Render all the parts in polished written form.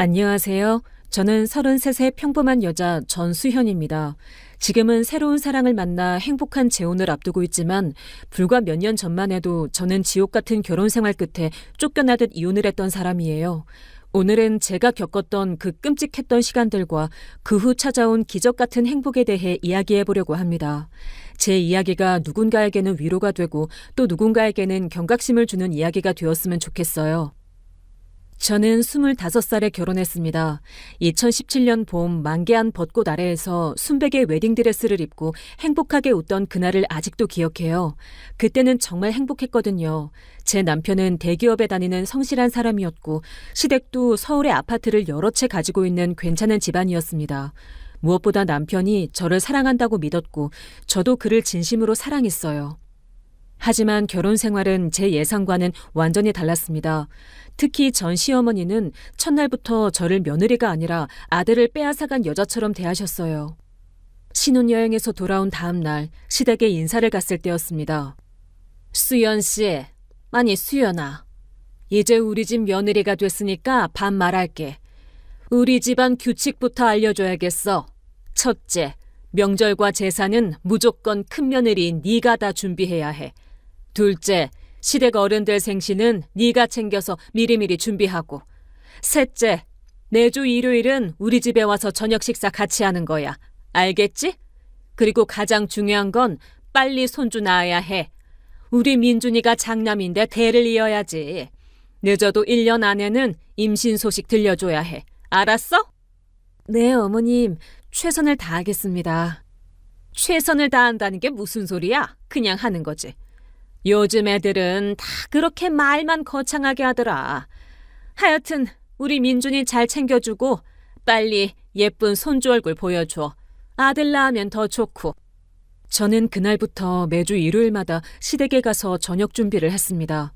안녕하세요. 저는 33세 평범한 여자 전수현입니다. 지금은 새로운 사랑을 만나 행복한 재혼을 앞두고 있지만 불과 몇 년 전만 해도 저는 지옥 같은 결혼 생활 끝에 쫓겨나듯 이혼을 했던 사람이에요. 오늘은 제가 겪었던 그 끔찍했던 시간들과 그 후 찾아온 기적 같은 행복에 대해 이야기해 보려고 합니다. 제 이야기가 누군가에게는 위로가 되고 또 누군가에게는 경각심을 주는 이야기가 되었으면 좋겠어요. 저는 25살에 결혼했습니다. 2017년 봄 만개한 벚꽃 아래에서 순백의 웨딩드레스를 입고 행복하게 웃던 그날을 아직도 기억해요. 그때는 정말 행복했거든요. 제 남편은 대기업에 다니는 성실한 사람이었고 시댁도 서울의 아파트를 여러 채 가지고 있는 괜찮은 집안이었습니다. 무엇보다 남편이 저를 사랑한다고 믿었고 저도 그를 진심으로 사랑했어요. 하지만 결혼 생활은 제 예상과는 완전히 달랐습니다. 특히 전 시어머니는 첫날부터 저를 며느리가 아니라 아들을 빼앗아간 여자처럼 대하셨어요. 신혼여행에서 돌아온 다음 날 시댁에 인사를 갔을 때였습니다. 수연 씨, 아니 수연아. 이제 우리 집 며느리가 됐으니까 반말할게. 우리 집안 규칙부터 알려줘야겠어. 첫째, 명절과 제사는 무조건 큰며느리인 네가 다 준비해야 해. 둘째, 시댁 어른들 생신은 네가 챙겨서 미리미리 준비하고. 셋째, 매주 일요일은 우리 집에 와서 저녁 식사 같이 하는 거야. 알겠지? 그리고 가장 중요한 건 빨리 손주 낳아야 해. 우리 민준이가 장남인데 대를 이어야지. 늦어도 1년 안에는 임신 소식 들려줘야 해. 알았어? 네, 어머님. 최선을 다하겠습니다. 최선을 다한다는 게 무슨 소리야? 그냥 하는 거지. 요즘 애들은 다 그렇게 말만 거창하게 하더라. 하여튼 우리 민준이 잘 챙겨주고 빨리 예쁜 손주 얼굴 보여줘. 아들 낳으면 더 좋고. 저는 그날부터 매주 일요일마다 시댁에 가서 저녁 준비를 했습니다.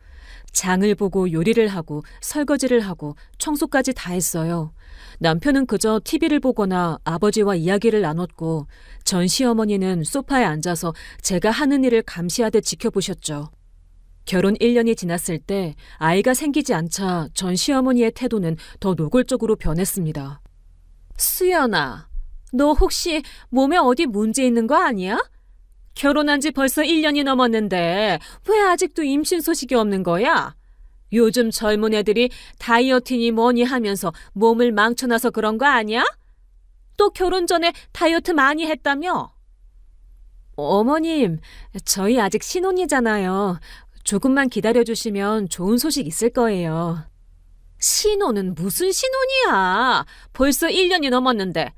장을 보고 요리를 하고 설거지를 하고 청소까지 다 했어요. 남편은 그저 TV를 보거나 아버지와 이야기를 나눴고 전 시어머니는 소파에 앉아서 제가 하는 일을 감시하듯 지켜보셨죠. 결혼 1년이 지났을 때 아이가 생기지 않자 전 시어머니의 태도는 더 노골적으로 변했습니다. 수연아, 너 혹시 몸에 어디 문제 있는 거 아니야? 결혼한 지 벌써 1년이 넘었는데 왜 아직도 임신 소식이 없는 거야? 요즘 젊은 애들이 다이어트니 뭐니 하면서 몸을 망쳐놔서 그런 거 아니야? 또 결혼 전에 다이어트 많이 했다며? 어머님, 저희 아직 신혼이잖아요. 조금만 기다려주시면 좋은 소식 있을 거예요. 신혼은 무슨 신혼이야? 벌써 1년이 넘었는데.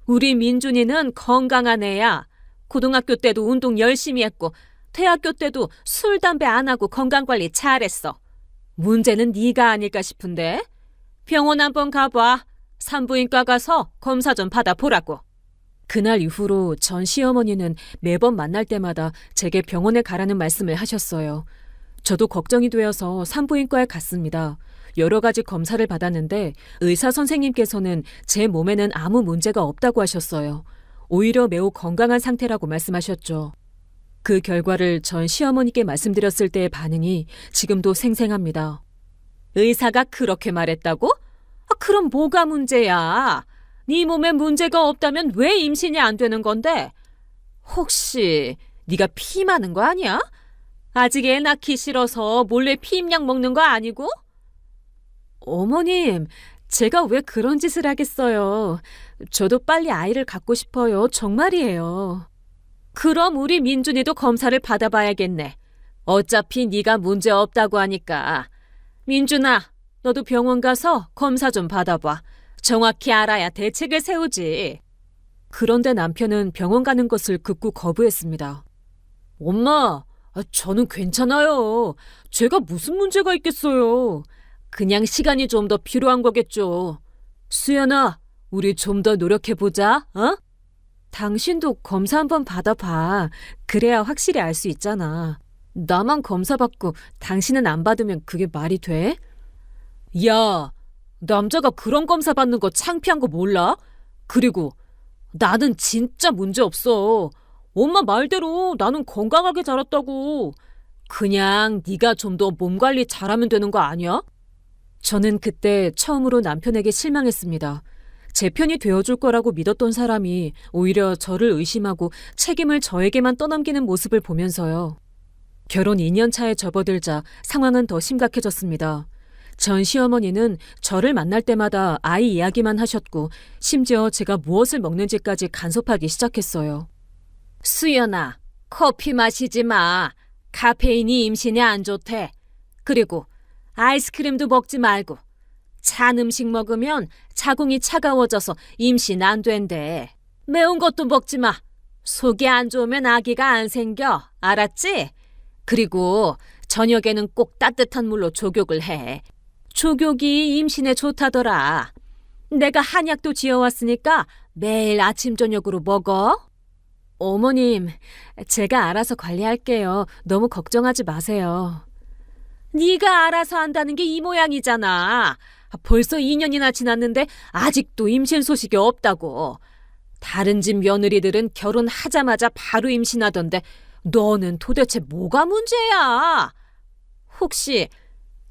우리 민준이는 건강한 애야. 고등학교 때도 운동 열심히 했고 대학교 때도 술, 담배 안 하고 건강관리 잘했어. 문제는 네가 아닐까 싶은데. 병원 한번 가봐. 산부인과 가서 검사 좀 받아보라고. 그날 이후로 전 시어머니는 매번 만날 때마다 제게 병원에 가라는 말씀을 하셨어요. 저도 걱정이 되어서 산부인과에 갔습니다. 여러 가지 검사를 받았는데 의사 선생님께서는 제 몸에는 아무 문제가 없다고 하셨어요. 오히려 매우 건강한 상태라고 말씀하셨죠. 그 결과를 전 시어머니께 말씀드렸을 때의 반응이 지금도 생생합니다. 의사가 그렇게 말했다고? 그럼 뭐가 문제야? 네 몸에 문제가 없다면 왜 임신이 안 되는 건데? 혹시 네가 피 많은 거 아니야? 아직 애 낳기 싫어서 몰래 피임약 먹는 거 아니고? 어머님, 제가 왜 그런 짓을 하겠어요. 저도 빨리 아이를 갖고 싶어요. 정말이에요. 그럼 우리 민준이도 검사를 받아봐야겠네. 어차피 네가 문제 없다고 하니까. 민준아, 너도 병원 가서 검사 좀 받아봐. 정확히 알아야 대책을 세우지. 그런데 남편은 병원 가는 것을 극구 거부했습니다. 엄마, 저는 괜찮아요. 제가 무슨 문제가 있겠어요. 그냥 시간이 좀 더 필요한 거겠죠. 수연아, 우리 좀 더 노력해보자, 어? 당신도 검사 한번 받아봐. 그래야 확실히 알 수 있잖아. 나만 검사 받고 당신은 안 받으면 그게 말이 돼? 야, 남자가 그런 검사 받는 거 창피한 거 몰라? 그리고 나는 진짜 문제 없어. 엄마 말대로 나는 건강하게 자랐다고. 그냥 네가 좀 더 몸 관리 잘하면 되는 거 아니야? 저는 그때 처음으로 남편에게 실망했습니다. 제 편이 되어줄 거라고 믿었던 사람이 오히려 저를 의심하고 책임을 저에게만 떠넘기는 모습을 보면서요. 결혼 2년 차에 접어들자 상황은 더 심각해졌습니다. 전 시어머니는 저를 만날 때마다 아이 이야기만 하셨고 심지어 제가 무엇을 먹는지까지 간섭하기 시작했어요. 수연아, 커피 마시지 마. 카페인이 임신에 안 좋대. 그리고 아이스크림도 먹지 말고 찬 음식 먹으면 자궁이 차가워져서 임신 안 된대. 매운 것도 먹지 마. 속이 안 좋으면 아기가 안 생겨. 알았지? 그리고 저녁에는 꼭 따뜻한 물로 족욕을 해. 족욕이 임신에 좋다더라. 내가 한약도 지어왔으니까 매일 아침 저녁으로 먹어. 어머님, 제가 알아서 관리할게요. 너무 걱정하지 마세요. 네가 알아서 한다는 게 이 모양이잖아. 벌써 2년이나 지났는데 아직도 임신 소식이 없다고. 다른 집 며느리들은 결혼하자마자 바로 임신하던데 너는 도대체 뭐가 문제야? 혹시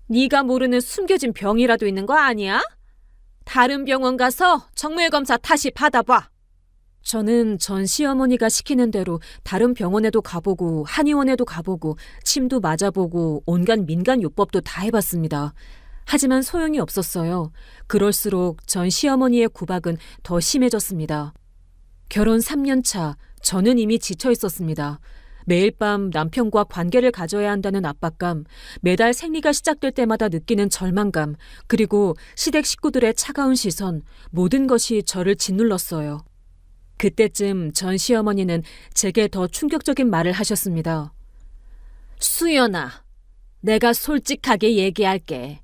네가 모르는 숨겨진 병이라도 있는 거 아니야? 다른 병원 가서 정밀검사 다시 받아봐. 저는 전 시어머니가 시키는 대로 다른 병원에도 가보고 한의원에도 가보고 침도 맞아보고 온갖 민간요법도 다 해봤습니다. 하지만 소용이 없었어요. 그럴수록 전 시어머니의 구박은 더 심해졌습니다. 결혼 3년 차, 저는 이미 지쳐 있었습니다. 매일 밤 남편과 관계를 가져야 한다는 압박감, 매달 생리가 시작될 때마다 느끼는 절망감, 그리고 시댁 식구들의 차가운 시선, 모든 것이 저를 짓눌렀어요. 그때쯤 전 시어머니는 제게 더 충격적인 말을 하셨습니다. 수연아, 내가 솔직하게 얘기할게.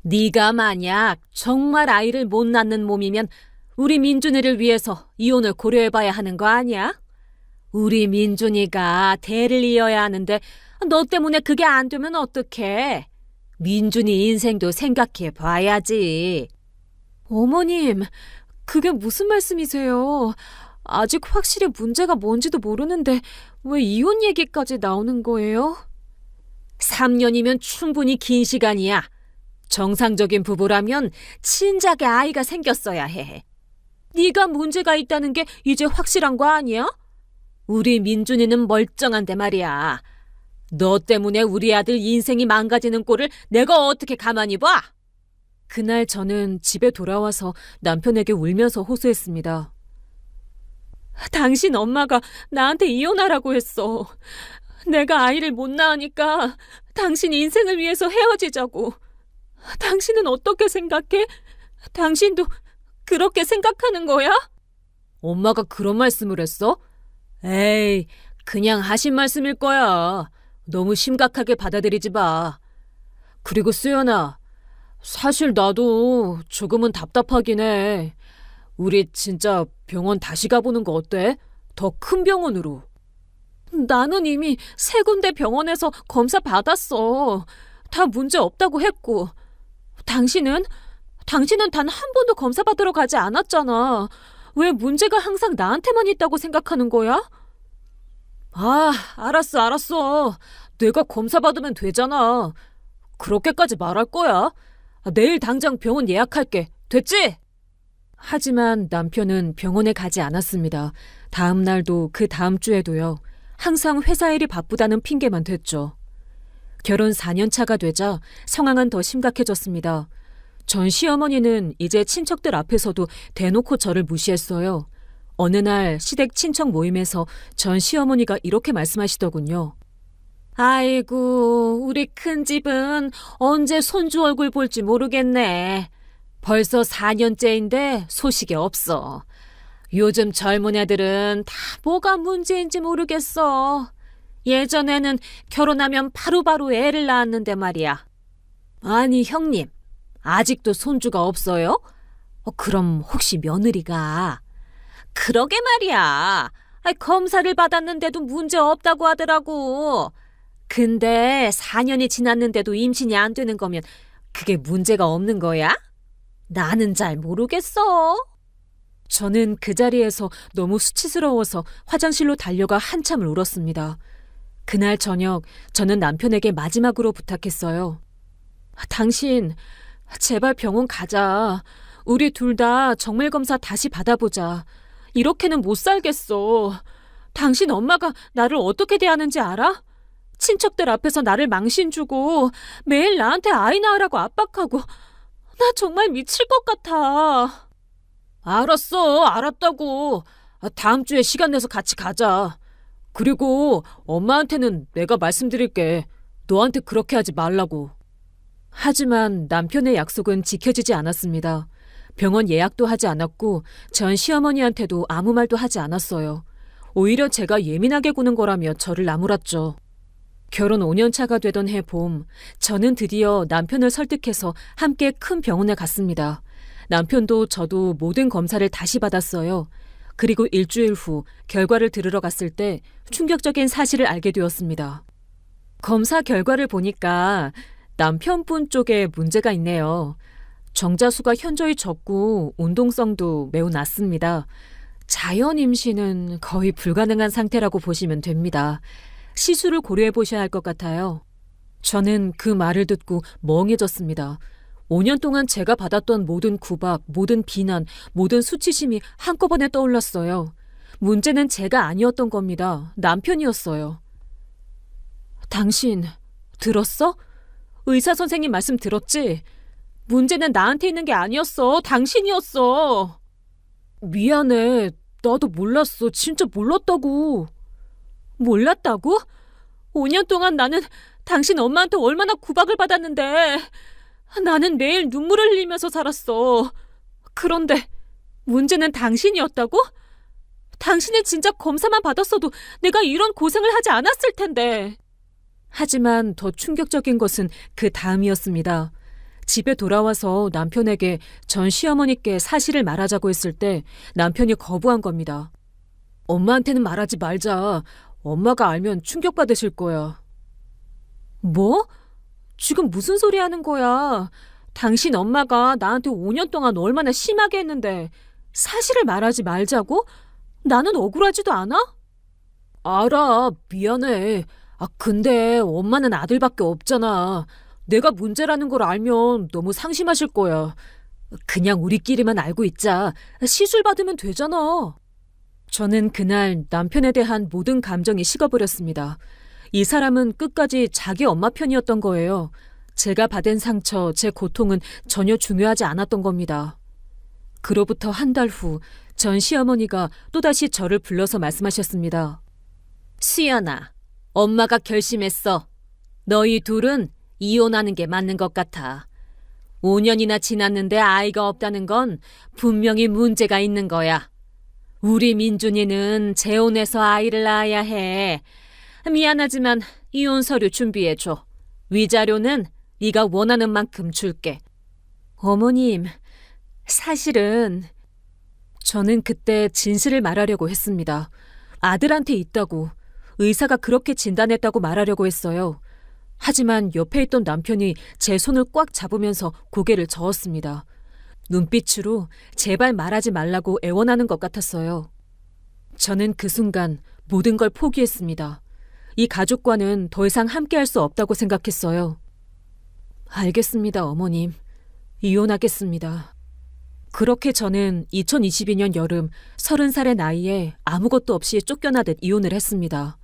네가 만약 정말 아이를 못 낳는 몸이면 우리 민준이를 위해서 이혼을 고려해봐야 하는 거 아니야? 우리 민준이가 대를 이어야 하는데 너 때문에 그게 안 되면 어떡해? 민준이 인생도 생각해 봐야지. 어머님, 그게 무슨 말씀이세요? 아직 확실히 문제가 뭔지도 모르는데 왜 이혼 얘기까지 나오는 거예요? 3년이면 충분히 긴 시간이야. 정상적인 부부라면 진작에 아이가 생겼어야 해. 네가 문제가 있다는 게 이제 확실한 거 아니야? 우리 민준이는 멀쩡한데 말이야. 너 때문에 우리 아들 인생이 망가지는 꼴을 내가 어떻게 가만히 봐? 그날 저는 집에 돌아와서 남편에게 울면서 호소했습니다. 당신 엄마가 나한테 이혼하라고 했어. 내가 아이를 못 낳으니까 당신 인생을 위해서 헤어지자고. 당신은 어떻게 생각해? 당신도 그렇게 생각하는 거야? 엄마가 그런 말씀을 했어? 에이, 그냥 하신 말씀일 거야. 너무 심각하게 받아들이지 마. 그리고 수연아, 사실 나도 조금은 답답하긴 해. 우리 진짜 병원 다시 가보는 거 어때? 더 큰 병원으로. 나는 이미 3군데 병원에서 검사 받았어. 다 문제 없다고 했고. 당신은 단 한 번도 검사 받으러 가지 않았잖아. 왜 문제가 항상 나한테만 있다고 생각하는 거야? 아, 알았어. 내가 검사 받으면 되잖아. 그렇게까지 말할 거야? 내일 당장 병원 예약할게. 됐지? 하지만 남편은 병원에 가지 않았습니다. 다음 날도 그 다음 주에도요. 항상 회사 일이 바쁘다는 핑계만 댔죠. 결혼 4년 차가 되자 상황은 더 심각해졌습니다. 전 시어머니는 이제 친척들 앞에서도 대놓고 저를 무시했어요. 어느 날 시댁 친척 모임에서 전 시어머니가 이렇게 말씀하시더군요. 아이고, 우리 큰집은 언제 손주 얼굴 볼지 모르겠네. 벌써 4년째인데 소식이 없어. 요즘 젊은 애들은 다 뭐가 문제인지 모르겠어. 예전에는 결혼하면 바로바로 애를 낳았는데 말이야. 아니, 형님, 아직도 손주가 없어요? 그럼 혹시 며느리가? 그러게 말이야. 검사를 받았는데도 문제 없다고 하더라고. 근데 4년이 지났는데도 임신이 안 되는 거면 그게 문제가 없는 거야? 나는 잘 모르겠어. 저는 그 자리에서 너무 수치스러워서 화장실로 달려가 한참을 울었습니다. 그날 저녁 저는 남편에게 마지막으로 부탁했어요. 당신 제발 병원 가자. 우리 둘 다 정밀 검사 다시 받아보자. 이렇게는 못 살겠어. 당신 엄마가 나를 어떻게 대하는지 알아? 친척들 앞에서 나를 망신 주고 매일 나한테 아이 낳으라고 압박하고 나 정말 미칠 것 같아. 알았어, 알았다고. 다음 주에 시간 내서 같이 가자. 그리고 엄마한테는 내가 말씀드릴게. 너한테 그렇게 하지 말라고. 하지만 남편의 약속은 지켜지지 않았습니다. 병원 예약도 하지 않았고 전 시어머니한테도 아무 말도 하지 않았어요. 오히려 제가 예민하게 구는 거라며 저를 나무랐죠. 결혼 5년 차가 되던 해 봄, 저는 드디어 남편을 설득해서 함께 큰 병원에 갔습니다. 남편도 저도 모든 검사를 다시 받았어요. 그리고 일주일 후 결과를 들으러 갔을 때 충격적인 사실을 알게 되었습니다. 검사 결과를 보니까 남편분 쪽에 문제가 있네요. 정자수가 현저히 적고 운동성도 매우 낮습니다. 자연 임신은 거의 불가능한 상태라고 보시면 됩니다. 시술을 고려해 보셔야 할 것 같아요. 저는 그 말을 듣고 멍해졌습니다. 5년 동안 제가 받았던 모든 구박, 모든 비난, 모든 수치심이 한꺼번에 떠올랐어요. 문제는 제가 아니었던 겁니다. 남편이었어요. 당신 들었어? 의사 선생님 말씀 들었지? 문제는 나한테 있는 게 아니었어. 당신이었어. 미안해. 나도 몰랐어. 진짜 몰랐다고. 몰랐다고? 5년 동안 나는 당신 엄마한테 얼마나 구박을 받았는데 나는 매일 눈물을 흘리면서 살았어. 그런데 문제는 당신이었다고? 당신이 진짜 검사만 받았어도 내가 이런 고생을 하지 않았을 텐데. 하지만 더 충격적인 것은 그 다음이었습니다. 집에 돌아와서 남편에게 전 시어머니께 사실을 말하자고 했을 때 남편이 거부한 겁니다. 엄마한테는 말하지 말자. 엄마가 알면 충격받으실 거야. 뭐? 지금 무슨 소리 하는 거야? 당신 엄마가 나한테 5년 동안 얼마나 심하게 했는데 사실을 말하지 말자고? 나는 억울하지도 않아? 알아. 미안해. 근데 엄마는 아들밖에 없잖아. 내가 문제라는 걸 알면 너무 상심하실 거야. 그냥 우리끼리만 알고 있자. 시술 받으면 되잖아. 저는 그날 남편에 대한 모든 감정이 식어버렸습니다. 이 사람은 끝까지 자기 엄마 편이었던 거예요. 제가 받은 상처, 제 고통은 전혀 중요하지 않았던 겁니다. 그로부터 한 달 후, 전 시어머니가 또다시 저를 불러서 말씀하셨습니다. 수연아, 엄마가 결심했어. 너희 둘은 이혼하는 게 맞는 것 같아. 5년이나 지났는데 아이가 없다는 건 분명히 문제가 있는 거야. 우리 민준이는 재혼해서 아이를 낳아야 해. 미안하지만 이혼 서류 준비해줘. 위자료는 네가 원하는 만큼 줄게. 어머님, 사실은 저는 그때 진실을 말하려고 했습니다. 아들한테 있다고, 의사가 그렇게 진단했다고 말하려고 했어요. 하지만 옆에 있던 남편이 제 손을 꽉 잡으면서 고개를 저었습니다. 눈빛으로 제발 말하지 말라고 애원하는 것 같았어요. 저는 그 순간 모든 걸 포기했습니다. 이 가족과는 더 이상 함께할 수 없다고 생각했어요. 알겠습니다, 어머님. 이혼하겠습니다. 그렇게 저는 2022년 여름 30살의 나이에 아무것도 없이 쫓겨나듯 이혼을 했습니다.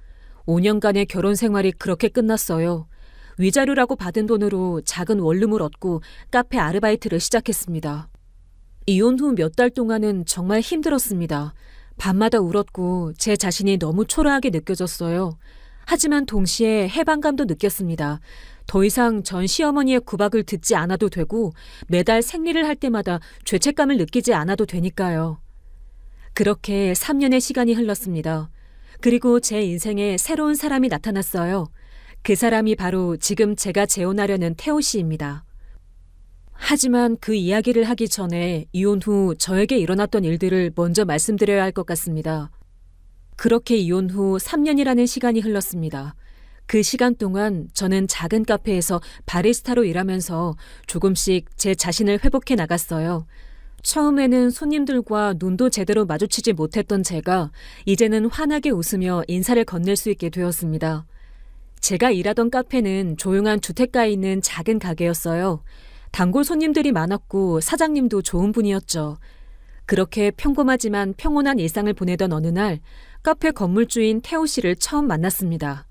5년간의 결혼 생활이 그렇게 끝났어요. 위자료라고 받은 돈으로 작은 원룸을 얻고 카페 아르바이트를 시작했습니다. 이혼 후 몇 달 동안은 정말 힘들었습니다. 밤마다 울었고 제 자신이 너무 초라하게 느껴졌어요. 하지만 동시에 해방감도 느꼈습니다. 더 이상 전 시어머니의 구박을 듣지 않아도 되고 매달 생리를 할 때마다 죄책감을 느끼지 않아도 되니까요. 그렇게 3년의 시간이 흘렀습니다. 그리고 제 인생에 새로운 사람이 나타났어요. 그 사람이 바로 지금 제가 재혼하려는 태호 씨입니다. 하지만 그 이야기를 하기 전에 이혼 후 저에게 일어났던 일들을 먼저 말씀드려야 할 것 같습니다. 그렇게 이혼 후 3년이라는 시간이 흘렀습니다. 그 시간 동안 저는 작은 카페에서 바리스타로 일하면서 조금씩 제 자신을 회복해 나갔어요. 처음에는 손님들과 눈도 제대로 마주치지 못했던 제가 이제는 환하게 웃으며 인사를 건넬 수 있게 되었습니다. 제가 일하던 카페는 조용한 주택가에 있는 작은 가게였어요. 단골 손님들이 많았고 사장님도 좋은 분이었죠. 그렇게 평범하지만 평온한 일상을 보내던 어느 날 카페 건물주인 태호 씨를 처음 만났습니다.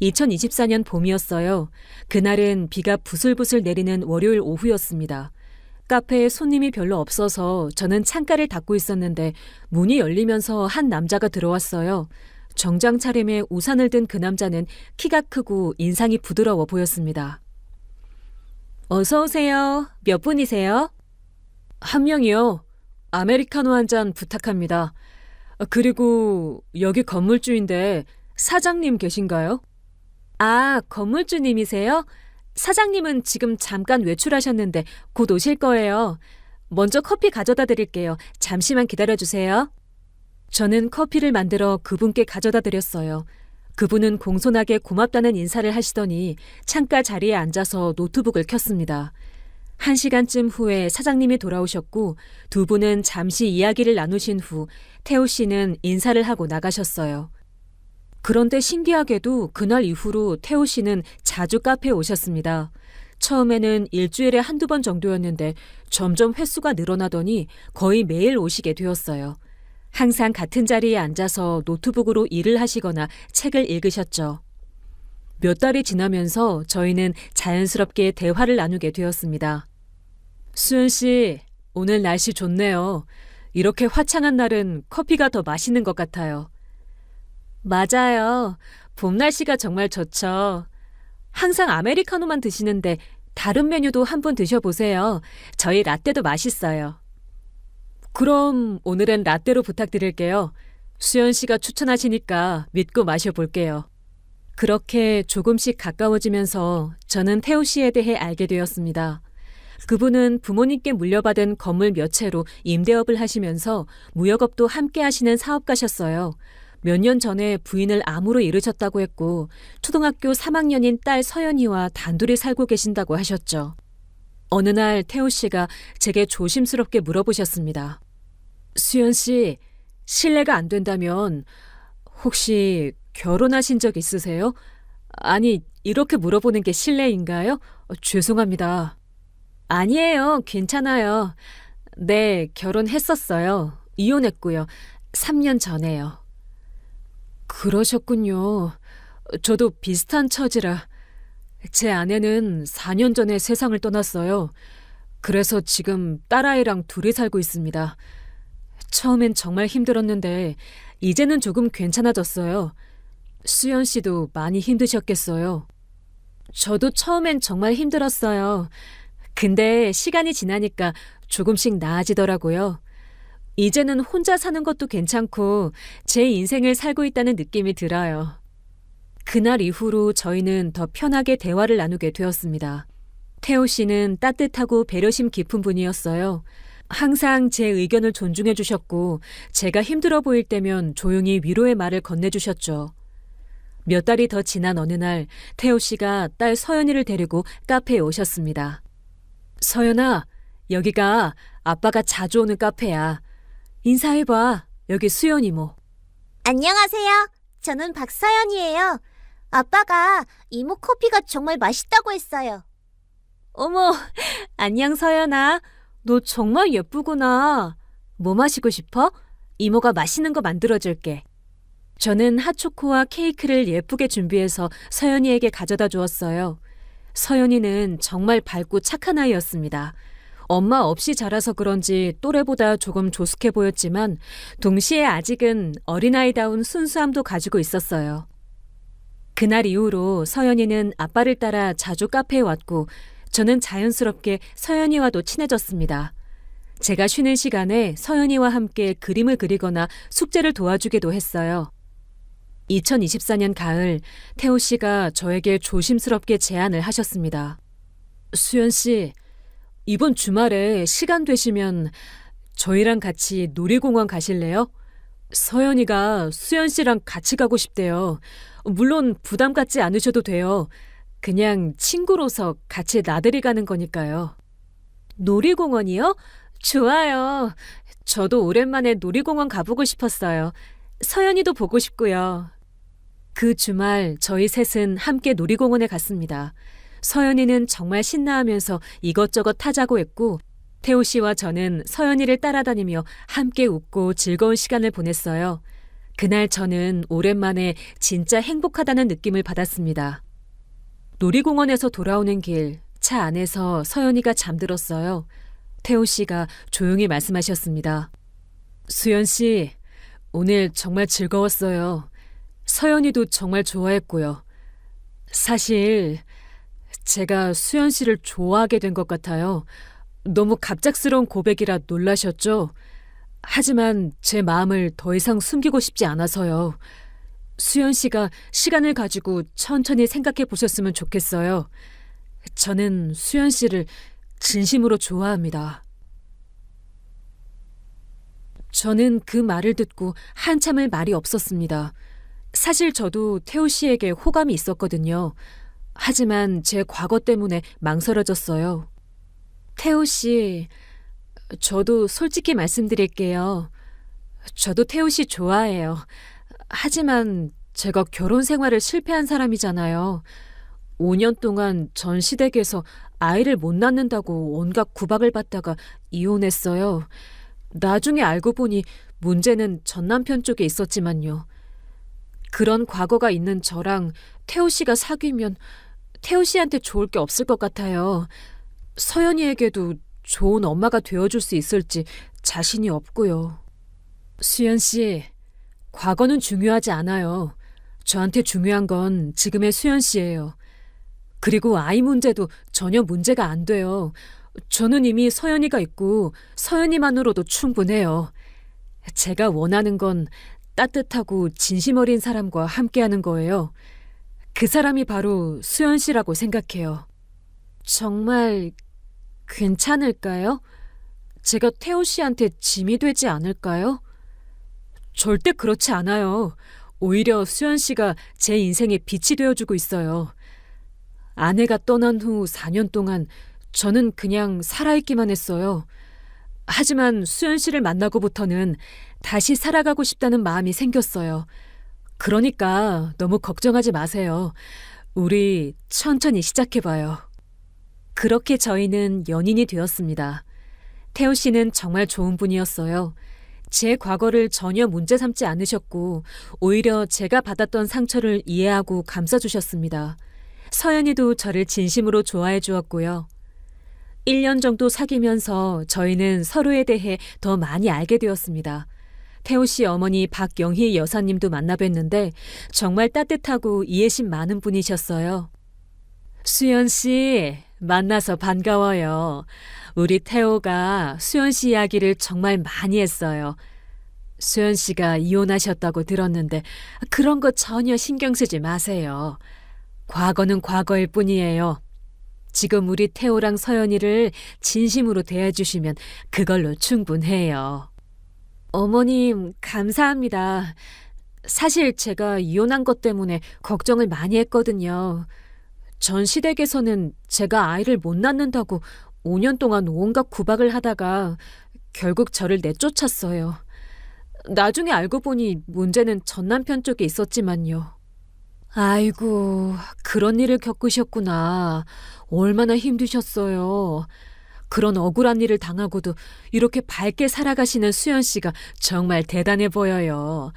2024년 봄이었어요. 그날은 비가 부슬부슬 내리는 월요일 오후였습니다. 카페에 손님이 별로 없어서 저는 창가를 닫고 있었는데 문이 열리면서 한 남자가 들어왔어요. 정장 차림에 우산을 든 그 남자는 키가 크고 인상이 부드러워 보였습니다. 어서 오세요. 몇 분이세요? 한 명이요. 아메리카노 한 잔 부탁합니다. 그리고 여기 건물주인데 사장님 계신가요? 아, 건물주님이세요? 사장님은 지금 잠깐 외출하셨는데 곧 오실 거예요. 먼저 커피 가져다 드릴게요. 잠시만 기다려주세요. 저는 커피를 만들어 그분께 가져다 드렸어요. 그분은 공손하게 고맙다는 인사를 하시더니 창가 자리에 앉아서 노트북을 켰습니다. 1시간쯤 후에 사장님이 돌아오셨고 두 분은 잠시 이야기를 나누신 후 태호 씨는 인사를 하고 나가셨어요. 그런데 신기하게도 그날 이후로 태호 씨는 자주 카페에 오셨습니다. 처음에는 일주일에 한두 번 정도였는데 점점 횟수가 늘어나더니 거의 매일 오시게 되었어요. 항상 같은 자리에 앉아서 노트북으로 일을 하시거나 책을 읽으셨죠. 몇 달이 지나면서 저희는 자연스럽게 대화를 나누게 되었습니다. 수연 씨, 오늘 날씨 좋네요. 이렇게 화창한 날은 커피가 더 맛있는 것 같아요. 맞아요. 봄 날씨가 정말 좋죠. 항상 아메리카노만 드시는데 다른 메뉴도 한번 드셔보세요. 저희 라떼도 맛있어요. 그럼 오늘은 라떼로 부탁드릴게요. 수연 씨가 추천하시니까 믿고 마셔볼게요. 그렇게 조금씩 가까워지면서 저는 태호 씨에 대해 알게 되었습니다. 그분은 부모님께 물려받은 건물 몇 채로 임대업을 하시면서 무역업도 함께 하시는 사업가셨어요. 몇 년 전에 부인을 암으로 잃으셨다고 했고 초등학교 3학년인 딸 서연이와 단둘이 살고 계신다고 하셨죠. 어느 날 태호 씨가 제게 조심스럽게 물어보셨습니다. 수연 씨, 실례가 안 된다면 혹시 결혼하신 적 있으세요? 아니, 이렇게 물어보는 게 실례인가요? 죄송합니다. 아니에요. 괜찮아요. 네, 결혼했었어요. 이혼했고요. 3년 전에요. 그러셨군요. 저도 비슷한 처지라. 제 아내는 4년 전에 세상을 떠났어요. 그래서 지금 딸아이랑 둘이 살고 있습니다. 처음엔 정말 힘들었는데 이제는 조금 괜찮아졌어요. 수연 씨도 많이 힘드셨겠어요. 저도 처음엔 정말 힘들었어요. 근데 시간이 지나니까 조금씩 나아지더라고요. 이제는 혼자 사는 것도 괜찮고 제 인생을 살고 있다는 느낌이 들어요. 그날 이후로 저희는 더 편하게 대화를 나누게 되었습니다. 태호 씨는 따뜻하고 배려심 깊은 분이었어요. 항상 제 의견을 존중해 주셨고 제가 힘들어 보일 때면 조용히 위로의 말을 건네주셨죠. 몇 달이 더 지난 어느 날 태호 씨가 딸 서연이를 데리고 카페에 오셨습니다. 서연아, 여기가 아빠가 자주 오는 카페야. 인사해봐. 여기 수연 이모. 안녕하세요. 저는 박서연이에요. 아빠가 이모 커피가 정말 맛있다고 했어요. 어머, 안녕 서연아. 너 정말 예쁘구나. 뭐 마시고 싶어? 이모가 맛있는 거 만들어줄게. 저는 핫초코와 케이크를 예쁘게 준비해서 서연이에게 가져다 주었어요. 서연이는 정말 밝고 착한 아이였습니다. 엄마 없이 자라서 그런지 또래보다 조금 조숙해 보였지만 동시에 아직은 어린아이다운 순수함도 가지고 있었어요. 그날 이후로 서연이는 아빠를 따라 자주 카페에 왔고 저는 자연스럽게 서연이와도 친해졌습니다. 제가 쉬는 시간에 서연이와 함께 그림을 그리거나 숙제를 도와주기도 했어요. 2024년 가을, 태호 씨가 저에게 조심스럽게 제안을 하셨습니다. 수연 씨, 이번 주말에 시간 되시면 저희랑 같이 놀이공원 가실래요? 서연이가 수연 씨랑 같이 가고 싶대요. 물론 부담 갖지 않으셔도 돼요. 그냥 친구로서 같이 나들이 가는 거니까요. 놀이공원이요? 좋아요. 저도 오랜만에 놀이공원 가보고 싶었어요. 서연이도 보고 싶고요. 그 주말 저희 셋은 함께 놀이공원에 갔습니다. 서연이는 정말 신나하면서 이것저것 하자고 했고 태호 씨와 저는 서연이를 따라다니며 함께 웃고 즐거운 시간을 보냈어요. 그날 저는 오랜만에 진짜 행복하다는 느낌을 받았습니다. 놀이공원에서 돌아오는 길, 차 안에서 서연이가 잠들었어요. 태호 씨가 조용히 말씀하셨습니다. 수연 씨, 오늘 정말 즐거웠어요. 서연이도 정말 좋아했고요. 사실 제가 수연 씨를 좋아하게 된 것 같아요. 너무 갑작스러운 고백이라 놀라셨죠? 하지만 제 마음을 더 이상 숨기고 싶지 않아서요. 수연 씨가 시간을 가지고 천천히 생각해 보셨으면 좋겠어요. 저는 수연 씨를 진심으로 좋아합니다. 저는 그 말을 듣고 한참을 말이 없었습니다. 사실 저도 태호 씨에게 호감이 있었거든요. 하지만 제 과거 때문에 망설여졌어요. 태호 씨, 저도 솔직히 말씀드릴게요. 저도 태호 씨 좋아해요. 하지만 제가 결혼 생활을 실패한 사람이잖아요. 5년 동안 전 시댁에서 아이를 못 낳는다고 온갖 구박을 받다가 이혼했어요. 나중에 알고 보니 문제는 전 남편 쪽에 있었지만요. 그런 과거가 있는 저랑 태호 씨가 사귀면 태호 씨한테 좋을 게 없을 것 같아요. 서연이에게도 좋은 엄마가 되어줄 수 있을지 자신이 없고요. 수연 씨, 과거는 중요하지 않아요. 저한테 중요한 건 지금의 수연 씨예요. 그리고 아이 문제도 전혀 문제가 안 돼요. 저는 이미 서연이가 있고 서연이만으로도 충분해요. 제가 원하는 건 따뜻하고 진심 어린 사람과 함께하는 거예요. 그 사람이 바로 수연 씨라고 생각해요. 정말 괜찮을까요? 제가 태호 씨한테 짐이 되지 않을까요? 절대 그렇지 않아요. 오히려 수연 씨가 제 인생의 빛이 되어주고 있어요. 아내가 떠난 후 4년 동안 저는 그냥 살아있기만 했어요. 하지만 수연 씨를 만나고부터는 다시 살아가고 싶다는 마음이 생겼어요. 그러니까 너무 걱정하지 마세요. 우리 천천히 시작해봐요. 그렇게 저희는 연인이 되었습니다. 태호 씨는 정말 좋은 분이었어요. 제 과거를 전혀 문제 삼지 않으셨고 오히려 제가 받았던 상처를 이해하고 감싸주셨습니다. 서연이도 저를 진심으로 좋아해 주었고요. 1년 정도 사귀면서 저희는 서로에 대해 더 많이 알게 되었습니다. 태호 씨 어머니 박영희 여사님도 만나 뵀는데 정말 따뜻하고 이해심 많은 분이셨어요. 수연 씨, 만나서 반가워요. 우리 태호가 수연 씨 이야기를 정말 많이 했어요. 수연 씨가 이혼하셨다고 들었는데 그런 거 전혀 신경 쓰지 마세요. 과거는 과거일 뿐이에요. 지금 우리 태호랑 서연이를 진심으로 대해주시면 그걸로 충분해요. 어머님, 감사합니다. 사실 제가 이혼한 것 때문에 걱정을 많이 했거든요. 전 시댁에서는 제가 아이를 못 낳는다고 5년 동안 온갖 구박을 하다가 결국 저를 내쫓았어요. 나중에 알고 보니 문제는 전 남편 쪽에 있었지만요. 아이고, 그런 일을 겪으셨구나. 얼마나 힘드셨어요. 그런 억울한 일을 당하고도 이렇게 밝게 살아가시는 수연 씨가 정말 대단해 보여요.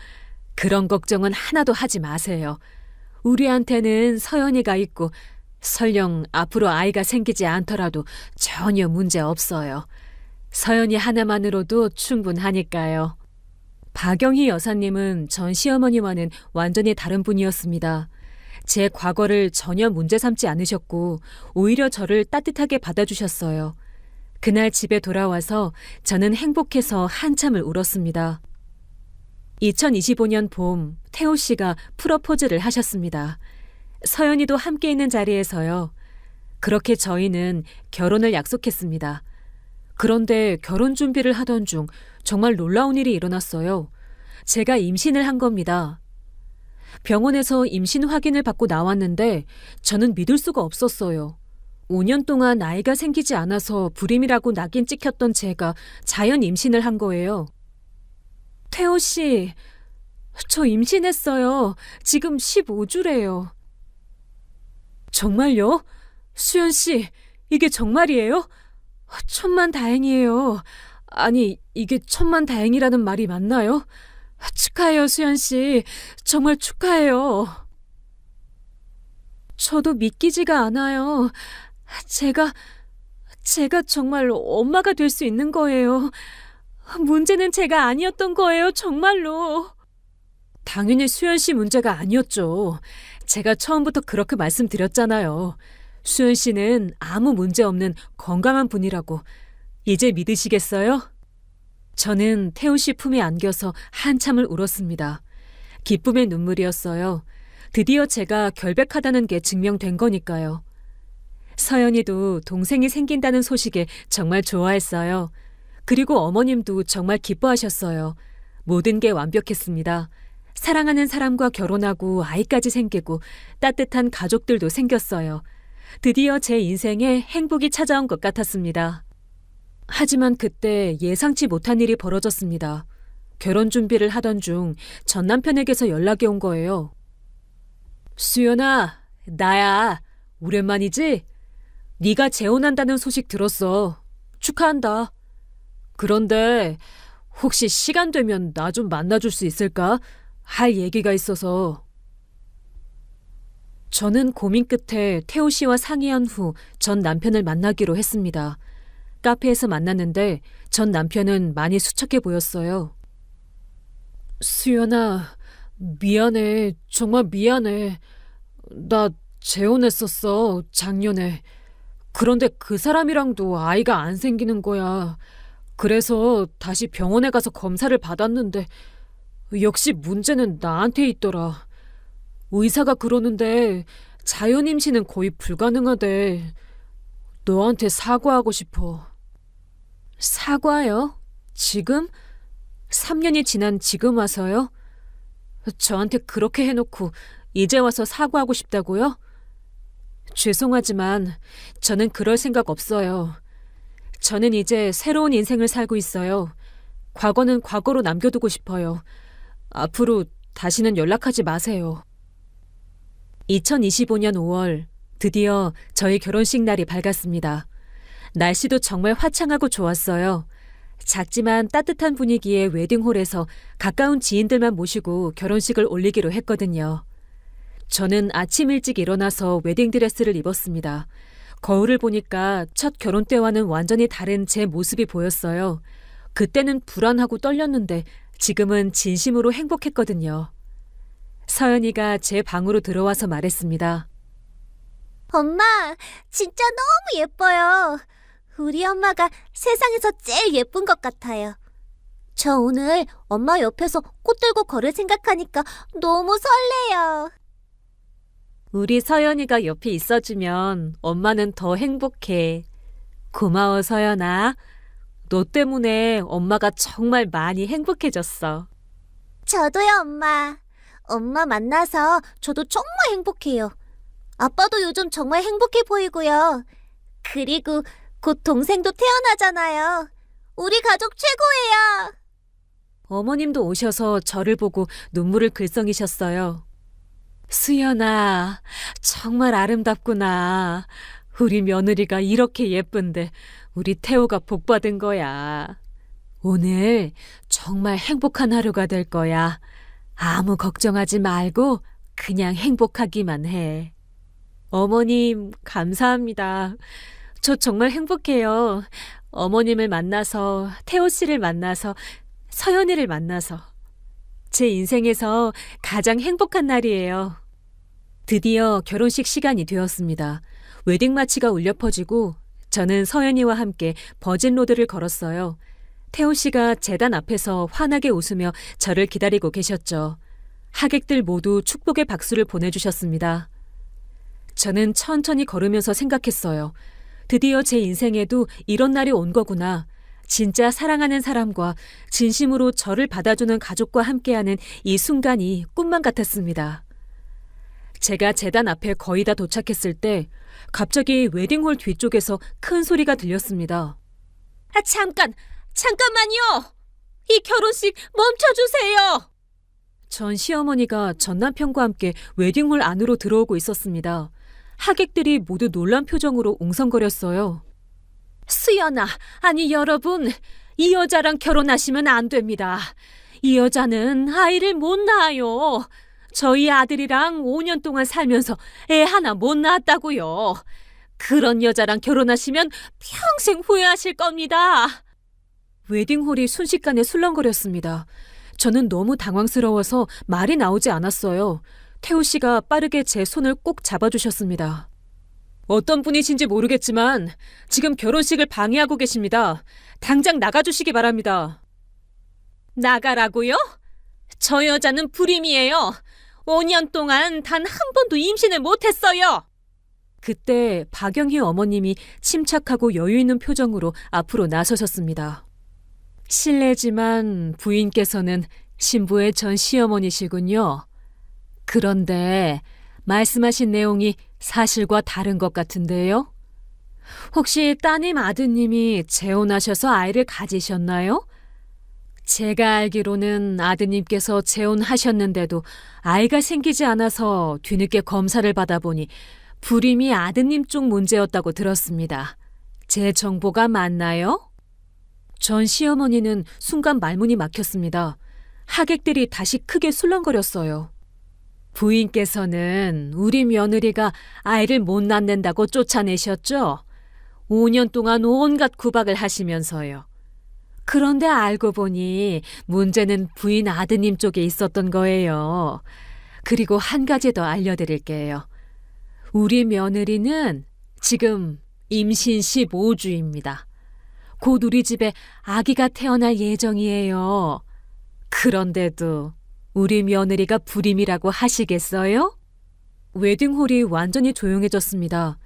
그런 걱정은 하나도 하지 마세요. 우리한테는 서연이가 있고 설령 앞으로 아이가 생기지 않더라도 전혀 문제 없어요. 서연이 하나만으로도 충분하니까요. 박영희 여사님은 전 시어머니와는 완전히 다른 분이었습니다. 제 과거를 전혀 문제 삼지 않으셨고 오히려 저를 따뜻하게 받아주셨어요. 그날 집에 돌아와서 저는 행복해서 한참을 울었습니다. 2025년 봄 태호 씨가 프러포즈를 하셨습니다. 서연이도 함께 있는 자리에서요. 그렇게 저희는 결혼을 약속했습니다. 그런데 결혼 준비를 하던 중 정말 놀라운 일이 일어났어요. 제가 임신을 한 겁니다. 병원에서 임신 확인을 받고 나왔는데 저는 믿을 수가 없었어요. 5년 동안 아이가 생기지 않아서 불임이라고 낙인 찍혔던 제가 자연 임신을 한 거예요. 태호 씨, 저 임신했어요. 지금 15주래요. 정말요? 수연 씨, 이게 정말이에요? 천만 다행이에요. 아니, 이게 천만 다행이라는 말이 맞나요? 축하해요, 수연 씨. 정말 축하해요. 저도 믿기지가 않아요. 제가 정말 엄마가 될 수 있는 거예요. 문제는 제가 아니었던 거예요, 정말로. 당연히 수연 씨 문제가 아니었죠. 제가 처음부터 그렇게 말씀드렸잖아요. 수연 씨는 아무 문제 없는 건강한 분이라고. 이제 믿으시겠어요? 저는 태우 씨 품에 안겨서 한참을 울었습니다. 기쁨의 눈물이었어요. 드디어 제가 결백하다는 게 증명된 거니까요. 서연이도 동생이 생긴다는 소식에 정말 좋아했어요. 그리고 어머님도 정말 기뻐하셨어요. 모든 게 완벽했습니다. 사랑하는 사람과 결혼하고 아이까지 생기고 따뜻한 가족들도 생겼어요. 드디어 제 인생에 행복이 찾아온 것 같았습니다. 하지만 그때 예상치 못한 일이 벌어졌습니다. 결혼 준비를 하던 중 전 남편에게서 연락이 온 거예요. 수연아, 나야. 오랜만이지? 네가 재혼한다는 소식 들었어. 축하한다. 그런데 혹시 시간 되면 나 좀 만나줄 수 있을까? 할 얘기가 있어서. 저는 고민 끝에 태호 씨와 상의한 후 전 남편을 만나기로 했습니다. 카페에서 만났는데 전 남편은 많이 수척해 보였어요. 수연아, 미안해. 정말 미안해. 나 재혼했었어, 작년에. 그런데 그 사람이랑도 아이가 안 생기는 거야. 그래서 다시 병원에 가서 검사를 받았는데 역시 문제는 나한테 있더라. 의사가 그러는데 자연 임신은 거의 불가능하대. 너한테 사과하고 싶어. 사과요? 지금? 3년이 지난 지금 와서요? 저한테 그렇게 해놓고 이제 와서 사과하고 싶다고요? 죄송하지만 저는 그럴 생각 없어요. 저는 이제 새로운 인생을 살고 있어요. 과거는 과거로 남겨두고 싶어요. 앞으로 다시는 연락하지 마세요. 2025년 5월, 드디어 저희 결혼식 날이 밝았습니다. 날씨도 정말 화창하고 좋았어요. 작지만 따뜻한 분위기의 웨딩홀에서 가까운 지인들만 모시고 결혼식을 올리기로 했거든요. 저는 아침 일찍 일어나서 웨딩드레스를 입었습니다. 거울을 보니까 첫 결혼 때와는 완전히 다른 제 모습이 보였어요. 그때는 불안하고 떨렸는데 지금은 진심으로 행복했거든요. 서연이가 제 방으로 들어와서 말했습니다. 엄마, 진짜 너무 예뻐요. 우리 엄마가 세상에서 제일 예쁜 것 같아요. 저 오늘 엄마 옆에서 꽃 들고 걸을 생각하니까 너무 설레요. 우리 서연이가 옆에 있어주면 엄마는 더 행복해. 고마워, 서연아. 너 때문에 엄마가 정말 많이 행복해졌어. 저도요, 엄마. 엄마 만나서 저도 정말 행복해요. 아빠도 요즘 정말 행복해 보이고요. 그리고 곧 동생도 태어나잖아요. 우리 가족 최고예요. 어머님도 오셔서 저를 보고 눈물을 글썽이셨어요. 수연아, 정말 아름답구나. 우리 며느리가 이렇게 예쁜데 우리 태호가 복받은 거야. 오늘 정말 행복한 하루가 될 거야. 아무 걱정하지 말고 그냥 행복하기만 해. 어머님, 감사합니다. 저 정말 행복해요. 어머님을 만나서, 태호 씨를 만나서, 서연이를 만나서. 제 인생에서 가장 행복한 날이에요. 드디어 결혼식 시간이 되었습니다. 웨딩 마치가 울려 퍼지고 저는 서연이와 함께 버진로드를 걸었어요. 태호 씨가 제단 앞에서 환하게 웃으며 저를 기다리고 계셨죠. 하객들 모두 축복의 박수를 보내주셨습니다. 저는 천천히 걸으면서 생각했어요. 드디어 제 인생에도 이런 날이 온 거구나. 진짜 사랑하는 사람과 진심으로 저를 받아주는 가족과 함께하는 이 순간이 꿈만 같았습니다. 제가 제단 앞에 거의 다 도착했을 때 갑자기 웨딩홀 뒤쪽에서 큰 소리가 들렸습니다. 잠깐만요! 이 결혼식 멈춰주세요! 전 시어머니가 전 남편과 함께 웨딩홀 안으로 들어오고 있었습니다. 하객들이 모두 놀란 표정으로 웅성거렸어요. 수연아, 아니 여러분, 이 여자랑 결혼하시면 안 됩니다. 이 여자는 아이를 못 낳아요. 저희 아들이랑 5년 동안 살면서 애 하나 못 낳았다고요. 그런 여자랑 결혼하시면 평생 후회하실 겁니다. 웨딩홀이 순식간에 술렁거렸습니다. 저는 너무 당황스러워서 말이 나오지 않았어요. 태우 씨가 빠르게 제 손을 꼭 잡아주셨습니다. 어떤 분이신지 모르겠지만 지금 결혼식을 방해하고 계십니다. 당장 나가주시기 바랍니다. 나가라고요? 저 여자는 불임이에요. 5년 동안 단 한 번도 임신을 못했어요. 그때 박영희 어머님이 침착하고 여유 있는 표정으로 앞으로 나서셨습니다. 실례지만 부인께서는 신부의 전 시어머니시군요. 그런데 말씀하신 내용이 사실과 다른 것 같은데요? 혹시 따님 아드님이 재혼하셔서 아이를 가지셨나요? 제가 알기로는 아드님께서 재혼하셨는데도 아이가 생기지 않아서 뒤늦게 검사를 받아보니 불임이 아드님 쪽 문제였다고 들었습니다. 제 정보가 맞나요? 전 시어머니는 순간 말문이 막혔습니다. 하객들이 다시 크게 술렁거렸어요. 부인께서는 우리 며느리가 아이를 못 낳는다고 쫓아내셨죠? 5년 동안 온갖 구박을 하시면서요. 그런데 알고 보니 문제는 부인 아드님 쪽에 있었던 거예요. 그리고 한 가지 더 알려드릴게요. 우리 며느리는 지금 임신 15주입니다. 곧 우리 집에 아기가 태어날 예정이에요. 그런데도 우리 며느리가 불임이라고 하시겠어요? 웨딩홀이 완전히 조용해졌습니다.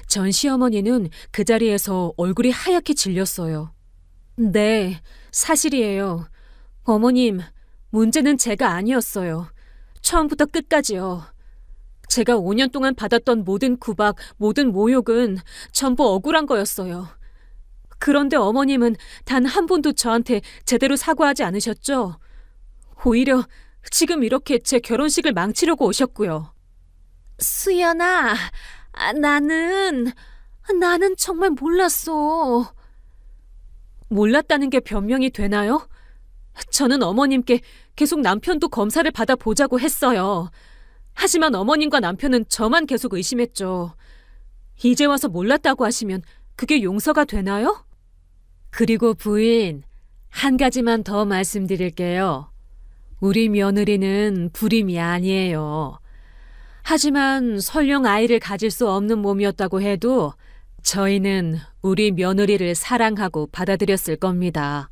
전 시어머니는 그 자리에서 얼굴이 하얗게 질렸어요. 네, 사실이에요. 어머님, 문제는 제가 아니었어요. 처음부터 끝까지요. 제가 5년 동안 받았던 모든 구박, 모든 모욕은 전부 억울한 거였어요. 그런데 어머님은 단 한 번도 저한테 제대로 사과하지 않으셨죠? 오히려 지금 이렇게 제 결혼식을 망치려고 오셨고요. 수연아, 나는 정말 몰랐어. 몰랐다는 게 변명이 되나요? 저는 어머님께 계속 남편도 검사를 받아보자고 했어요. 하지만 어머님과 남편은 저만 계속 의심했죠. 이제 와서 몰랐다고 하시면 그게 용서가 되나요? 그리고 부인, 한 가지만 더 말씀드릴게요. 우리 며느리는 불임이 아니에요. 하지만 설령 아이를 가질 수 없는 몸이었다고 해도 저희는 우리 며느리를 사랑하고 받아들였을 겁니다.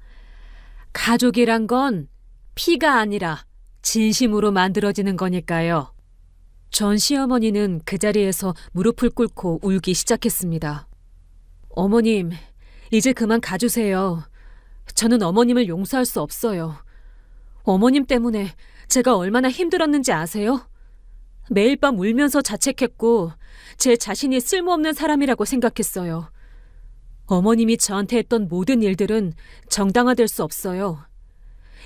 가족이란 건 피가 아니라 진심으로 만들어지는 거니까요. 전 시어머니는 그 자리에서 무릎을 꿇고 울기 시작했습니다. 어머님, 이제 그만 가주세요. 저는 어머님을 용서할 수 없어요. 어머님 때문에 제가 얼마나 힘들었는지 아세요? 매일 밤 울면서 자책했고 제 자신이 쓸모없는 사람이라고 생각했어요. 어머님이 저한테 했던 모든 일들은 정당화될 수 없어요.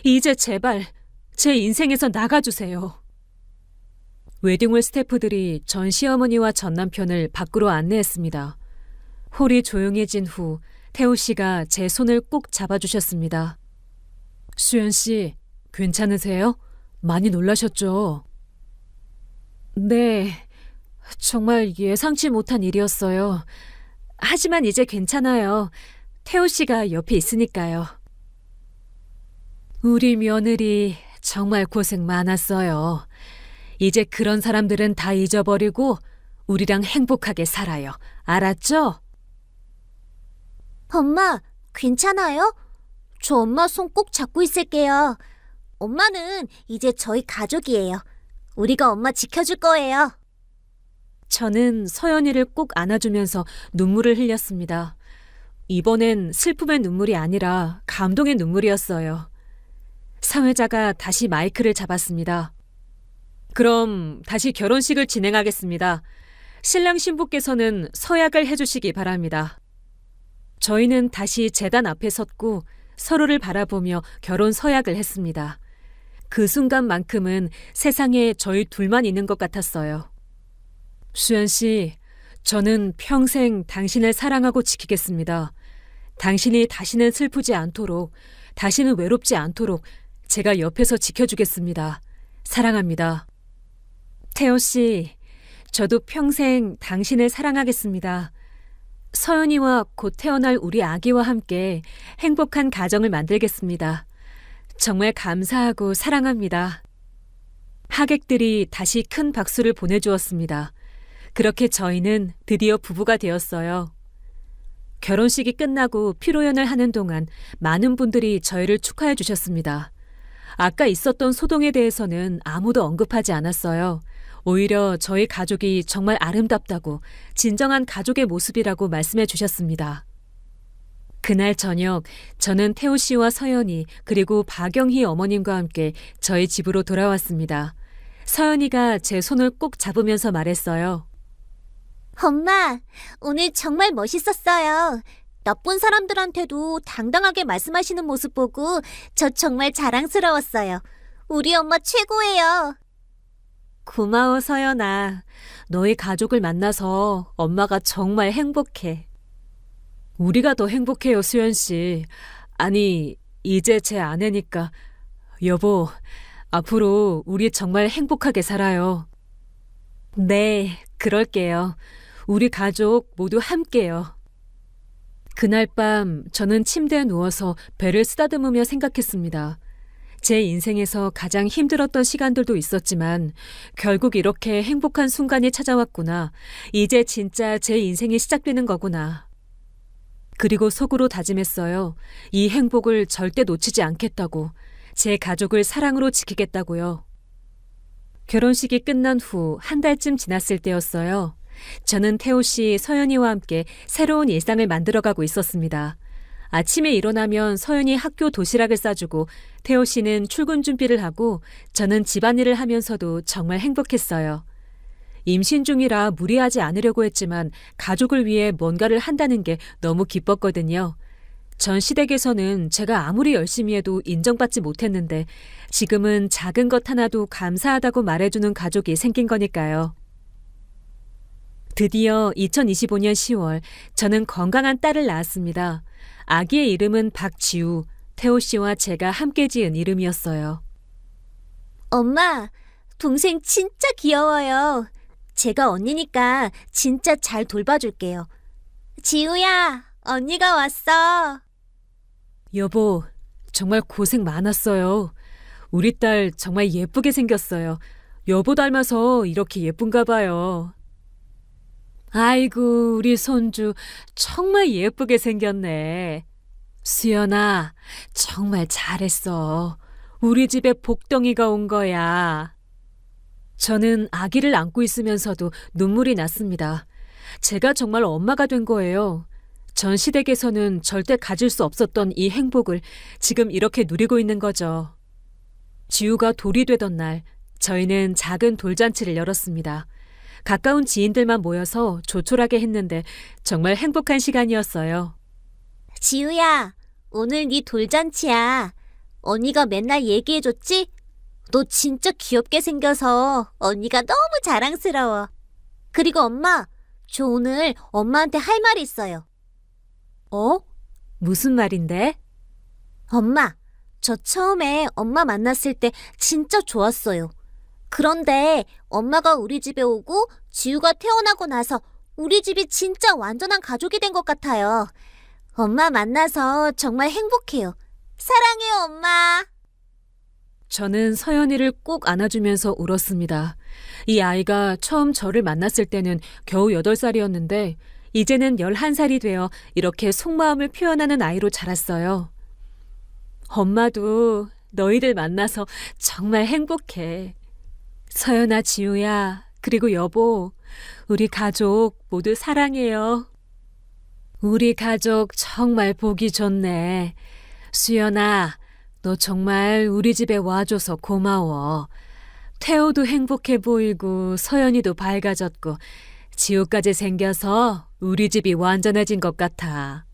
이제 제발 제 인생에서 나가주세요. 웨딩홀 스태프들이 전 시어머니와 전 남편을 밖으로 안내했습니다. 홀이 조용해진 후 태우 씨가 제 손을 꼭 잡아주셨습니다. 수연 씨, 괜찮으세요? 많이 놀라셨죠? 네, 정말 예상치 못한 일이었어요. 하지만 이제 괜찮아요. 태우 씨가 옆에 있으니까요. 우리 며느리 정말 고생 많았어요. 이제 그런 사람들은 다 잊어버리고 우리랑 행복하게 살아요. 알았죠? 엄마, 괜찮아요? 저 엄마 손 꼭 잡고 있을게요. 엄마는 이제 저희 가족이에요. 우리가 엄마 지켜줄 거예요. 저는 서연이를 꼭 안아주면서 눈물을 흘렸습니다. 이번엔 슬픔의 눈물이 아니라 감동의 눈물이었어요. 사회자가 다시 마이크를 잡았습니다. 그럼 다시 결혼식을 진행하겠습니다. 신랑 신부께서는 서약을 해주시기 바랍니다. 저희는 다시 제단 앞에 섰고 서로를 바라보며 결혼 서약을 했습니다. 그 순간만큼은 세상에 저희 둘만 있는 것 같았어요. 수연 씨, 저는 평생 당신을 사랑하고 지키겠습니다. 당신이 다시는 슬프지 않도록, 다시는 외롭지 않도록 제가 옆에서 지켜주겠습니다. 사랑합니다. 태호 씨, 저도 평생 당신을 사랑하겠습니다. 서연이와 곧 태어날 우리 아기와 함께 행복한 가정을 만들겠습니다. 정말 감사하고 사랑합니다. 하객들이 다시 큰 박수를 보내주었습니다. 그렇게 저희는 드디어 부부가 되었어요. 결혼식이 끝나고 피로연을 하는 동안 많은 분들이 저희를 축하해 주셨습니다. 아까 있었던 소동에 대해서는 아무도 언급하지 않았어요. 오히려 저희 가족이 정말 아름답다고 진정한 가족의 모습이라고 말씀해 주셨습니다. 그날 저녁 저는 태호 씨와 서연이 그리고 박영희 어머님과 함께 저희 집으로 돌아왔습니다. 서연이가 제 손을 꼭 잡으면서 말했어요. 엄마, 오늘 정말 멋있었어요. 나쁜 사람들한테도 당당하게 말씀하시는 모습 보고 저 정말 자랑스러웠어요. 우리 엄마 최고예요. 고마워, 서연아. 너희 가족을 만나서 엄마가 정말 행복해. 우리가 더 행복해요, 수연 씨. 아니, 이제 제 아내니까. 여보, 앞으로 우리 정말 행복하게 살아요. 네, 그럴게요. 우리 가족 모두 함께요. 그날 밤 저는 침대에 누워서 배를 쓰다듬으며 생각했습니다. 제 인생에서 가장 힘들었던 시간들도 있었지만 결국 이렇게 행복한 순간이 찾아왔구나. 이제 진짜 제 인생이 시작되는 거구나. 그리고 속으로 다짐했어요. 이 행복을 절대 놓치지 않겠다고. 제 가족을 사랑으로 지키겠다고요. 결혼식이 끝난 후 한 달쯤 지났을 때였어요. 저는 태호 씨, 서연이와 함께 새로운 일상을 만들어가고 있었습니다. 아침에 일어나면 서연이 학교 도시락을 싸주고 태호 씨는 출근 준비를 하고 저는 집안일을 하면서도 정말 행복했어요. 임신 중이라 무리하지 않으려고 했지만 가족을 위해 뭔가를 한다는 게 너무 기뻤거든요. 전 시댁에서는 제가 아무리 열심히 해도 인정받지 못했는데 지금은 작은 것 하나도 감사하다고 말해주는 가족이 생긴 거니까요. 드디어 2025년 10월 저는 건강한 딸을 낳았습니다. 아기의 이름은 박지우, 태호 씨와 제가 함께 지은 이름이었어요. 엄마, 동생 진짜 귀여워요. 제가 언니니까 진짜 잘 돌봐줄게요. 지우야, 언니가 왔어. 여보, 정말 고생 많았어요. 우리 딸 정말 예쁘게 생겼어요. 여보 닮아서 이렇게 예쁜가 봐요. 아이고, 우리 손주 정말 예쁘게 생겼네. 수연아, 정말 잘했어. 우리 집에 복덩이가 온 거야. 저는 아기를 안고 있으면서도 눈물이 났습니다. 제가 정말 엄마가 된 거예요. 전 시댁에서는 절대 가질 수 없었던 이 행복을 지금 이렇게 누리고 있는 거죠. 지우가 돌이 되던 날, 저희는 작은 돌잔치를 열었습니다. 가까운 지인들만 모여서 조촐하게 했는데 정말 행복한 시간이었어요. 지우야, 오늘 네 돌잔치야. 언니가 맨날 얘기해줬지? 너 진짜 귀엽게 생겨서 언니가 너무 자랑스러워. 그리고 엄마, 저 오늘 엄마한테 할 말이 있어요. 어? 무슨 말인데? 엄마, 저 처음에 엄마 만났을 때 진짜 좋았어요. 그런데 엄마가 우리 집에 오고 지우가 태어나고 나서 우리 집이 진짜 완전한 가족이 된 것 같아요. 엄마 만나서 정말 행복해요. 사랑해요, 엄마. 저는 서연이를 꼭 안아주면서 울었습니다. 이 아이가 처음 저를 만났을 때는 겨우 8살이었는데 이제는 11살이 되어 이렇게 속마음을 표현하는 아이로 자랐어요. 엄마도 너희들 만나서 정말 행복해. 서연아, 지우야, 그리고 여보, 우리 가족 모두 사랑해요. 우리 가족 정말 보기 좋네. 수연아, 너 정말 우리 집에 와줘서 고마워. 태호도 행복해 보이고 서연이도 밝아졌고 지우까지 생겨서 우리 집이 완전해진 것 같아.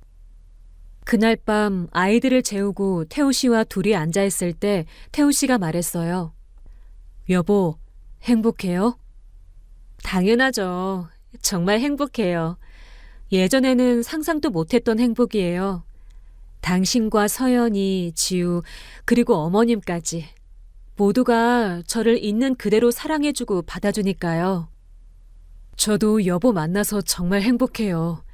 그날 밤 아이들을 재우고 태호 씨와 둘이 앉아있을 때 태호 씨가 말했어요. 여보, 행복해요? 당연하죠. 정말 행복해요. 예전에는 상상도 못했던 행복이에요. 당신과 서연이, 지우, 그리고 어머님까지 모두가 저를 있는 그대로 사랑해주고 받아주니까요. 저도 여보 만나서 정말 행복해요.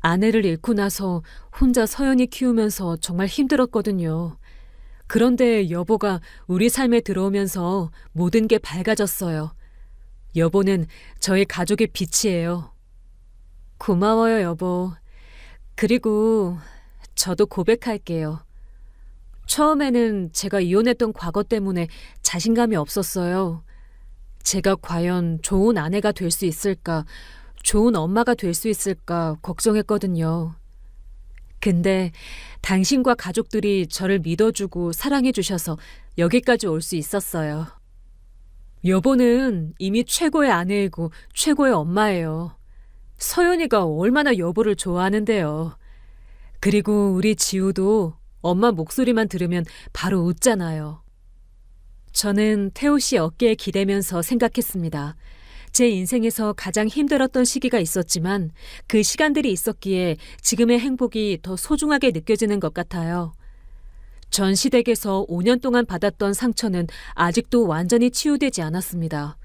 아내를 잃고 나서 혼자 서연이 키우면서 정말 힘들었거든요. 그런데 여보가 우리 삶에 들어오면서 모든 게 밝아졌어요. 여보는 저희 가족의 빛이에요. 고마워요, 여보. 그리고 저도 고백할게요. 처음에는 제가 이혼했던 과거 때문에 자신감이 없었어요. 제가 과연 좋은 아내가 될 수 있을까, 좋은 엄마가 될 수 있을까 걱정했거든요. 근데 당신과 가족들이 저를 믿어주고 사랑해주셔서 여기까지 올 수 있었어요. 여보는 이미 최고의 아내이고 최고의 엄마예요. 서연이가 얼마나 여보를 좋아하는데요. 그리고 우리 지우도 엄마 목소리만 들으면 바로 웃잖아요. 저는 태호 씨 어깨에 기대면서 생각했습니다. 제 인생에서 가장 힘들었던 시기가 있었지만 그 시간들이 있었기에 지금의 행복이 더 소중하게 느껴지는 것 같아요. 전 시댁에서 5년 동안 받았던 상처는 아직도 완전히 치유되지 않았습니다.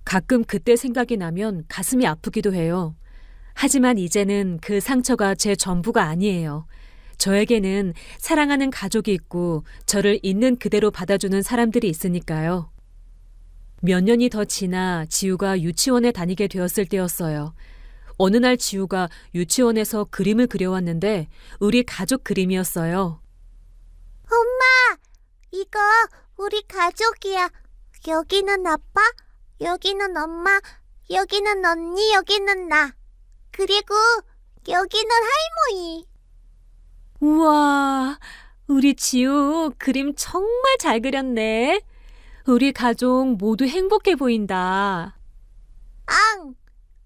가끔 그때 생각이 나면 가슴이 아프기도 해요. 하지만 이제는 그 상처가 제 전부가 아니에요. 저에게는 사랑하는 가족이 있고 저를 있는 그대로 받아주는 사람들이 있으니까요. 몇 년이 더 지나 지우가 유치원에 다니게 되었을 때였어요. 어느 날 지우가 유치원에서 그림을 그려왔는데 우리 가족 그림이었어요. 엄마, 이거 우리 가족이야. 여기는 아빠, 여기는 엄마, 여기는 언니, 여기는 나. 그리고 여기는 할머니. 우와, 우리 지우 그림 정말 잘 그렸네. 우리 가족 모두 행복해 보인다. 앙,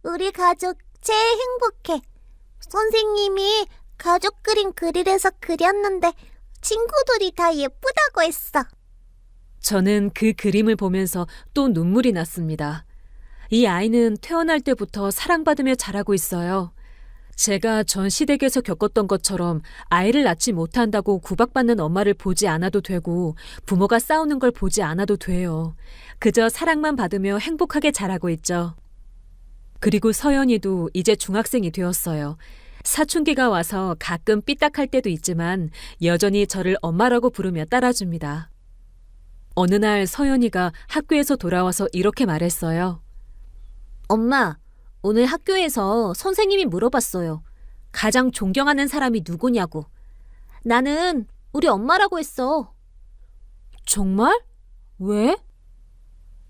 우리 가족 제일 행복해. 선생님이 가족 그림 그리래서 그렸는데 친구들이 다 예쁘다고 했어. 저는 그 그림을 보면서 또 눈물이 났습니다. 이 아이는 태어날 때부터 사랑받으며 자라고 있어요. 제가 전 시댁에서 겪었던 것처럼 아이를 낳지 못한다고 구박받는 엄마를 보지 않아도 되고 부모가 싸우는 걸 보지 않아도 돼요. 그저 사랑만 받으며 행복하게 자라고 있죠. 그리고 서연이도 이제 중학생이 되었어요. 사춘기가 와서 가끔 삐딱할 때도 있지만 여전히 저를 엄마라고 부르며 따라줍니다. 어느 날 서연이가 학교에서 돌아와서 이렇게 말했어요. 엄마, 오늘 학교에서 선생님이 물어봤어요. 가장 존경하는 사람이 누구냐고. 나는 우리 엄마라고 했어. 정말? 왜?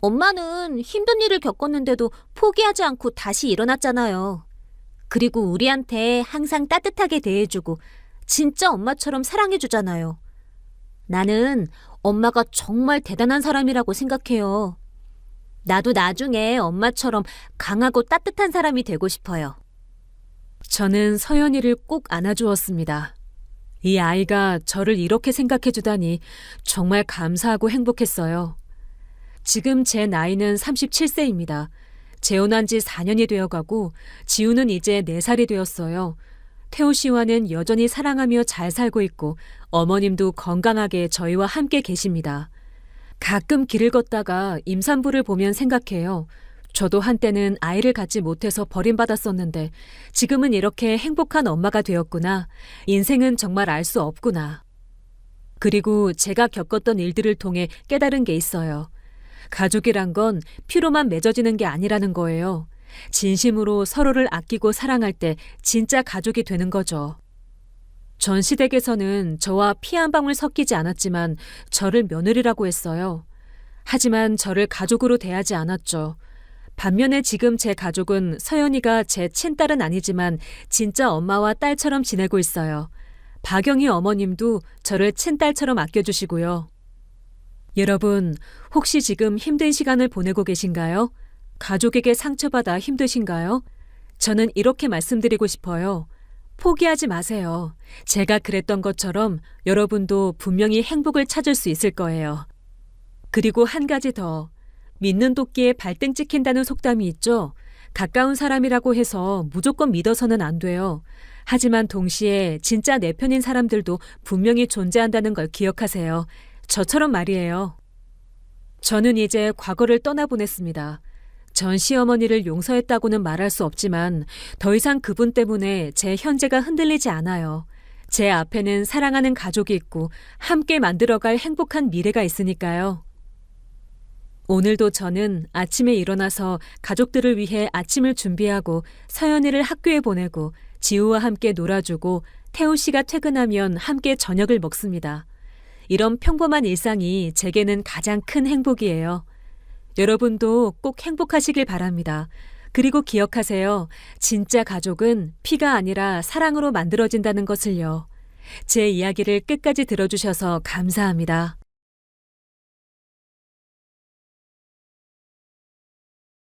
엄마는 힘든 일을 겪었는데도 포기하지 않고 다시 일어났잖아요. 그리고 우리한테 항상 따뜻하게 대해주고 진짜 엄마처럼 사랑해주잖아요. 나는 엄마가 정말 대단한 사람이라고 생각해요. 나도 나중에 엄마처럼 강하고 따뜻한 사람이 되고 싶어요. 저는 서연이를 꼭 안아주었습니다. 이 아이가 저를 이렇게 생각해주다니 정말 감사하고 행복했어요. 지금 제 나이는 37세입니다. 재혼한 지 4년이 되어가고 지우는 이제 4살이 되었어요. 태호 씨와는 여전히 사랑하며 잘 살고 있고 어머님도 건강하게 저희와 함께 계십니다. 가끔 길을 걷다가 임산부를 보면 생각해요. 저도 한때는 아이를 갖지 못해서 버림받았었는데 지금은 이렇게 행복한 엄마가 되었구나. 인생은 정말 알 수 없구나. 그리고 제가 겪었던 일들을 통해 깨달은 게 있어요. 가족이란 건 피로만 맺어지는 게 아니라는 거예요. 진심으로 서로를 아끼고 사랑할 때 진짜 가족이 되는 거죠. 전 시댁에서는 저와 피 한 방울 섞이지 않았지만 저를 며느리라고 했어요. 하지만 저를 가족으로 대하지 않았죠. 반면에 지금 제 가족은 서연이가 제 친딸은 아니지만 진짜 엄마와 딸처럼 지내고 있어요. 박영희 어머님도 저를 친딸처럼 아껴주시고요. 여러분, 혹시 지금 힘든 시간을 보내고 계신가요? 가족에게 상처받아 힘드신가요? 저는 이렇게 말씀드리고 싶어요. 포기하지 마세요. 제가 그랬던 것처럼 여러분도 분명히 행복을 찾을 수 있을 거예요. 그리고 한 가지 더. 믿는 도끼에 발등 찍힌다는 속담이 있죠. 가까운 사람이라고 해서 무조건 믿어서는 안 돼요. 하지만 동시에 진짜 내 편인 사람들도 분명히 존재한다는 걸 기억하세요. 저처럼 말이에요. 저는 이제 과거를 떠나보냈습니다. 전 시어머니를 용서했다고는 말할 수 없지만 더 이상 그분 때문에 제 현재가 흔들리지 않아요. 제 앞에는 사랑하는 가족이 있고 함께 만들어갈 행복한 미래가 있으니까요. 오늘도 저는 아침에 일어나서 가족들을 위해 아침을 준비하고 서연이를 학교에 보내고 지우와 함께 놀아주고 태우 씨가 퇴근하면 함께 저녁을 먹습니다. 이런 평범한 일상이 제게는 가장 큰 행복이에요. 여러분도 꼭 행복하시길 바랍니다. 그리고 기억하세요. 진짜 가족은 피가 아니라 사랑으로 만들어진다는 것을요. 제 이야기를 끝까지 들어주셔서 감사합니다.